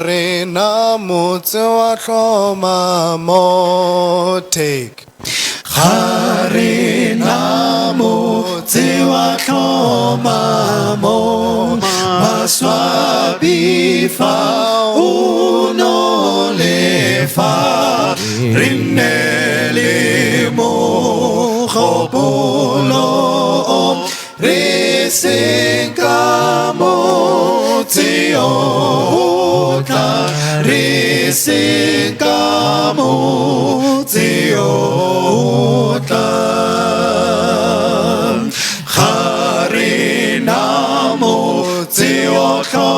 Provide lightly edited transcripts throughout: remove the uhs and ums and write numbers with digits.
Garena motse wa hloma mo take. Garena motse wa hloma mo maswabi fa uno le fa rinele mo khopolo re senka mo tseota re senka mo tseota Garena mo tseota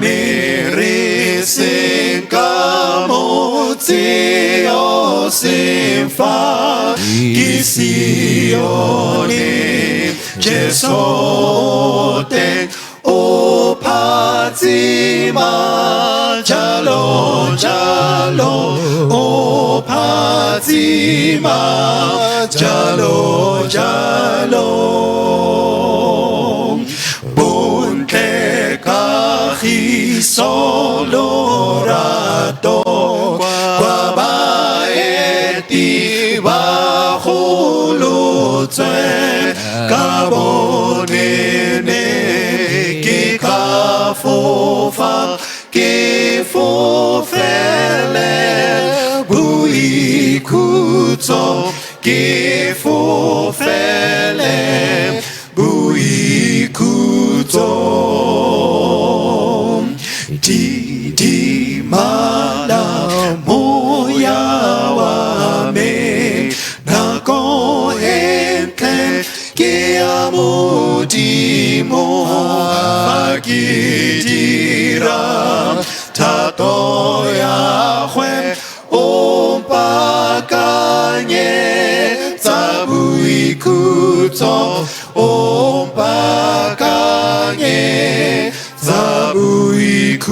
me re senka mo tseo senfa kisione Jesote o patima jalo jalo o patima jalo jalo bunte kahiso lorato kwa baeti ba khulutse kabonene ke kafofa ke fofele buikutso ke fofele buikutso di mala moya wa me na ko entle ke amudimo akidira tato ya hwe ompakanye zabuikutso ompakanye zabuikutso